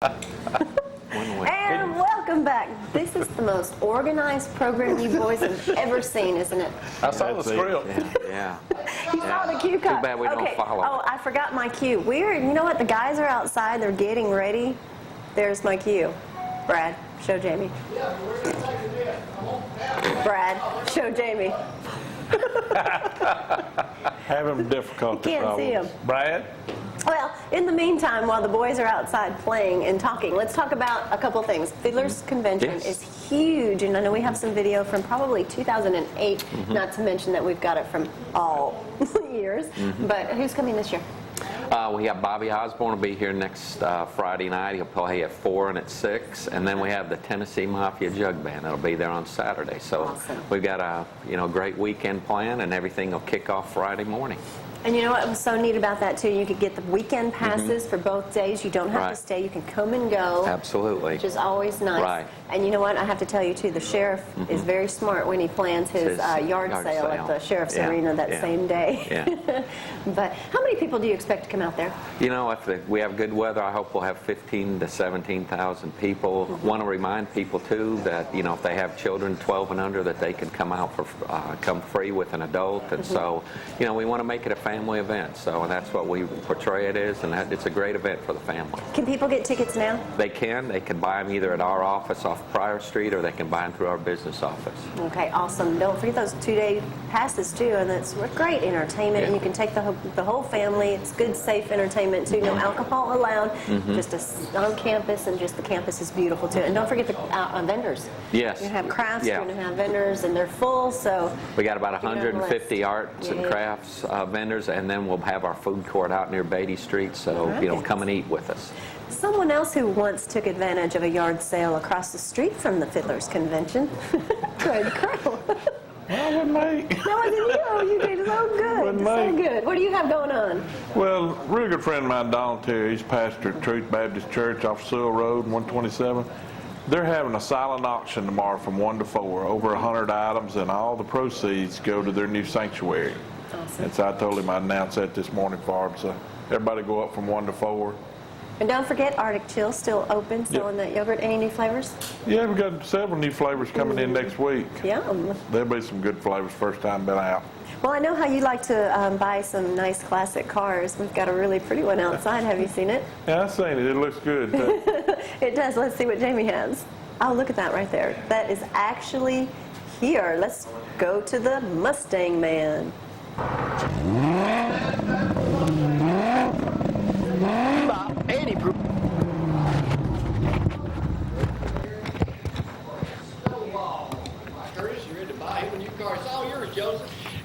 And welcome back. This is the most organized program you boys have ever seen, isn't it? I saw the script. Yeah. You saw the cue cut. Too bad we don't follow. Oh, I forgot my cue. You know what? The guys are outside. They're getting ready. There's my cue. Brad, show Jamie. Brad, show Jamie. Having difficulty. Can't see him. Brad? Well, in the meantime, while the boys are outside playing and talking, let's talk about a couple things. Fiddler's Convention is huge, and I know we have some video from probably 2008, not to mention that we've got it from all years. But who's coming this year? We have Bobby Osborne will be here next Friday night. He'll play at 4 and at 6, and then we have the Tennessee Mafia Jug Band. That'll be there on Saturday. So awesome. We've got a great weekend plan, and everything will kick off Friday morning. And you know what was so neat about that, too? You could get the weekend passes for both days. You don't have to stay. You can come and go. Absolutely. Which is always nice. Right. And you know what? I have to tell you, too, the sheriff is very smart when he plans his yard sale at the Sheriff's Arena that same day. Yeah. But how many people do you expect to come out there? You know, if we have good weather, I hope we'll have 15,000 to 17,000 people. Want to remind people, too, that, if they have children 12 and under, that they can come out come free with an adult. And so, we want to make it a family event. So that's what we portray it as, and it's a great event for the family. Can people get tickets now? They can. They can buy them either at our office off Pryor Street, or they can buy them through our business office. Okay, awesome. Don't forget those 2-day passes, too, and it's great entertainment, and you can take the whole family. It's good, safe entertainment, too. No alcohol allowed, just on campus, and just the campus is beautiful, too. And don't forget the vendors. Yes. You're going to have crafts, you're going to have vendors, and they're full, so... We got about 150 arts and crafts vendors, and then we'll have our food court out near Beatty Street, so, come and eat with us. Someone else who once took advantage of a yard sale across the street from the Fiddler's Convention, Gregg. That wasn't me. That wasn't you. You did so good. So good. What do you have going on? Well, a really good friend of mine, Donald Terry, he's pastor at Truth Baptist Church off Sewell Road, 127. They're having a silent auction tomorrow from 1 to 4. Over 100 items, and all the proceeds go to their new sanctuary. Awesome. And so I told him I'd announce that this morning for him. So everybody go up from 1 to 4. And don't forget, Arctic Chill still open, selling that yogurt. Any new flavors? Yeah, we've got several new flavors coming in next week. Yum. There'll be some good flavors first time been out. Well, I know how you like to buy some nice classic cars. We've got a really pretty one outside. Have you seen it? Yeah, I've seen it. It looks good, too. It does. Let's see what Jamie has. Oh, look at that right there. That is actually here. Let's go to the Mustang Man.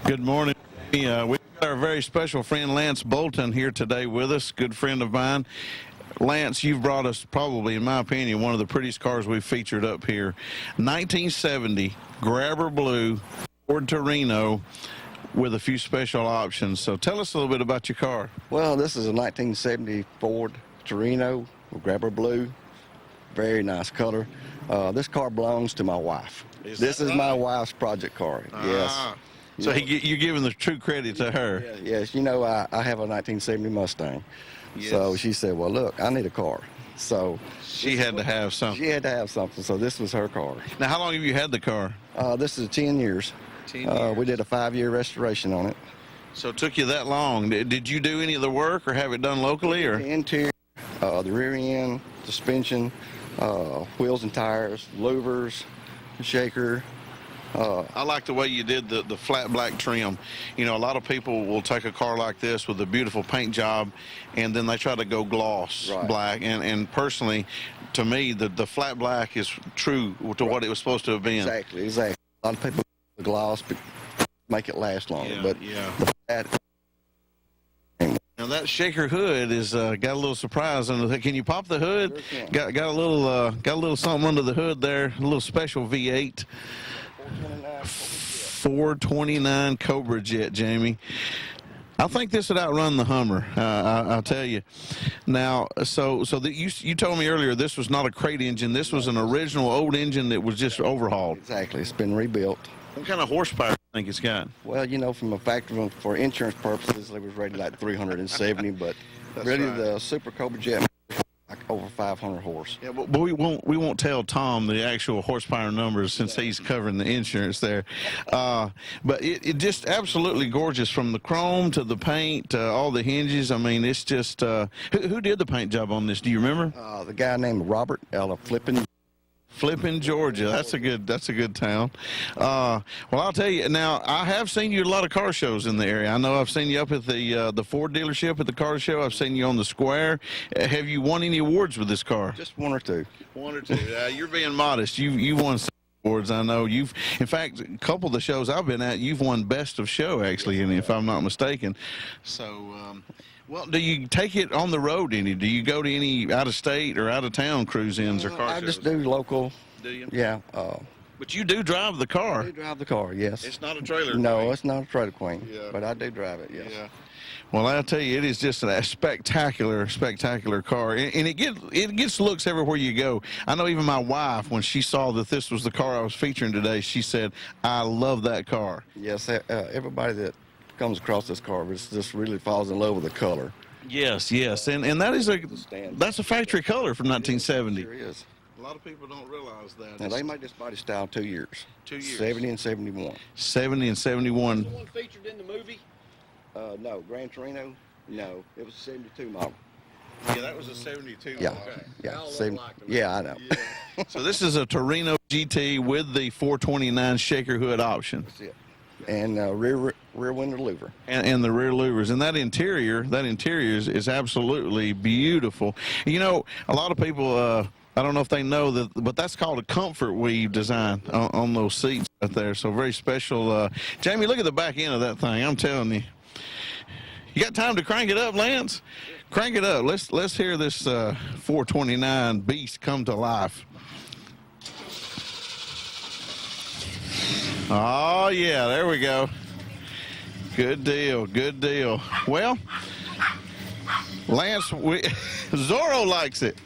Good morning. We've got our very special friend Lance Bolton here today with us, good friend of mine. Lance, you've brought us probably, in my opinion, one of the prettiest cars we've featured up here. 1970 Grabber Blue Ford Torino with a few special options. So tell us a little bit about your car. Well, this is a 1970 Ford Torino with Grabber Blue. Very nice color. This car belongs to my wife. This is my wife's project car. Yes. So you're giving the true credit to her. Yes. I have a 1970 Mustang. Yes. So she said, well, look, I need a car. So she had to have something. She had to have something, so this was her car. Now, how long have you had the car? This is 10 years. 10 years. We did a 5-year restoration on it. So it took you that long. Did you do any of the work or have it done locally? Or? The interior, the rear end, suspension, wheels and tires, louvers, shaker. I like the way you did the flat black trim. A lot of people will take a car like this with a beautiful paint job, and then they try to go gloss black. And personally, to me, the flat black is true to what it was supposed to have been. Exactly. A lot of people gloss but make it last longer. The flat. Now that shaker hood is got a little surprise under it. Can you pop the hood? Sure got a little something under the hood there. A little special V8. 429 Cobra Jet, Jamie. I think this would outrun the Hummer. I'll tell you. Now, so you told me earlier this was not a crate engine. This was an original old engine that was just overhauled. Exactly. It's been rebuilt. What kind of horsepower do you think it's got? Well, from a factory for insurance purposes, it was rated like 370, but really the Super Cobra Jet like over 500 horse. Yeah, but we won't tell Tom the actual horsepower numbers since he's covering the insurance there. But it just absolutely gorgeous from the chrome to the paint to all the hinges. I mean, it's just who did the paint job on this? Do you remember? The guy named Robert out of Flippin', Georgia. That's a good town. Well, I'll tell you now. I have seen you at a lot of car shows in the area. I know I've seen you up at the Ford dealership at the car show. I've seen you on the square. Have you won any awards with this car? Just one or two. One or two. You're being modest. You won some awards. I know in fact, a couple of the shows I've been at, you've won best of show actually, if I'm not mistaken. So. Well, do you take it on the road any? Do you go to any out-of-state or out-of-town cruise-ins or car shows? I just do local. Do you? Yeah. But you do drive the car. I do drive the car, yes. It's not a trailer No, queen. it's not a trailer queen, Yeah. but I do drive it, yes. Yeah. Well, I'll tell you, it is just a spectacular car, and it gets looks everywhere you go. I know even my wife, when she saw that this was the car I was featuring today, she said, "I love that car." Yes, everybody that comes across this car just really falls in love with the color. Yes, and that is that's a factory color from 1970. It sure is. A lot of people don't realize that. Now, they made this body style 2 years. 2 years. 70 and 71. 70 and 71. The one featured in the movie? No, Gran Torino, no. It was a 72 model. Yeah, that was a 72. Yeah, Okay. yeah. Y'all seven- look like them. yeah, I know. So this is a Torino GT with the 429 shaker hood option. That's it. And rear window louver. And the rear louvers, and that interior is absolutely beautiful. You know, a lot of people, I don't know if they know that, but that's called a comfort weave design on those seats right there. So very special. Jamie, look at the back end of that thing. I'm telling you. You got time to crank it up, Lance? Crank it up. Let's hear this 429 beast come to life. Oh, yeah, there we go. Good deal, good deal. Well, Lance, Zorro likes it.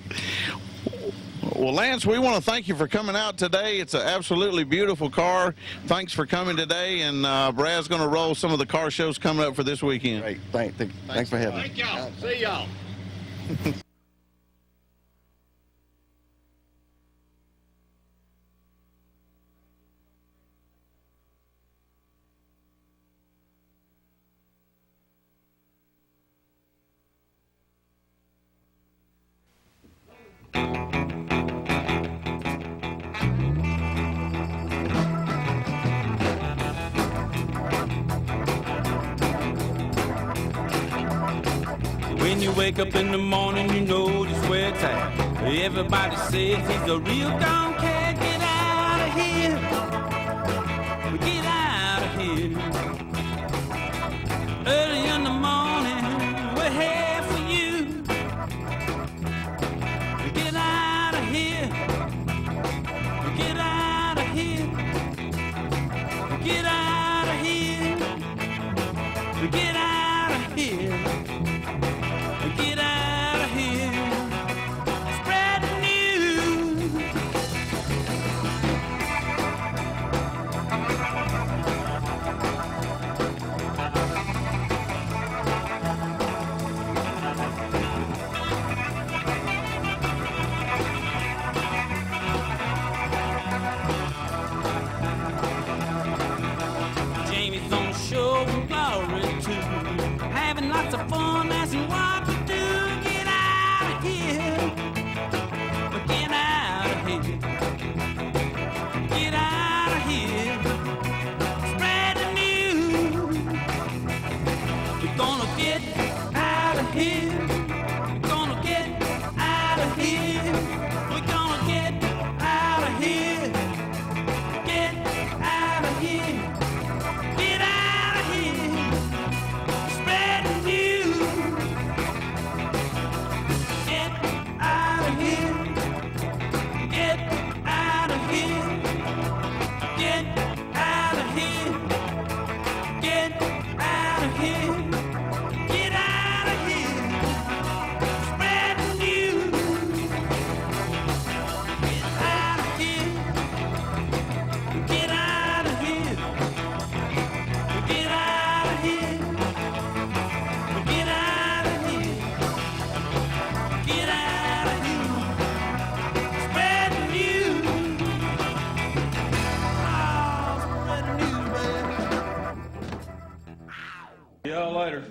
Well, Lance, we want to thank you for coming out today. It's an absolutely beautiful car. Thanks for coming today, and Brad's going to roll some of the car shows coming up for this weekend. Great. Thanks for having me. Thank y'all. See y'all. When you wake up in the morning, you know just where it's at. Everybody says he's a real dumb cat. Get out of here. Get out of here. Early in the morning, we're here for you. Get out of here. Get out of here. Get out of here. Get out of here. Get out of here, spread the news. Jamie's on the show in Glory too, having lots of fun, asking what to do. Get out of here. Get out of here. Get out of here. Spread the news. We're gonna get out of here. We're gonna get out of here. We're gonna get out of here. Get out of here. Get out of here. Spread the news. Get out of here. Get See y'all later.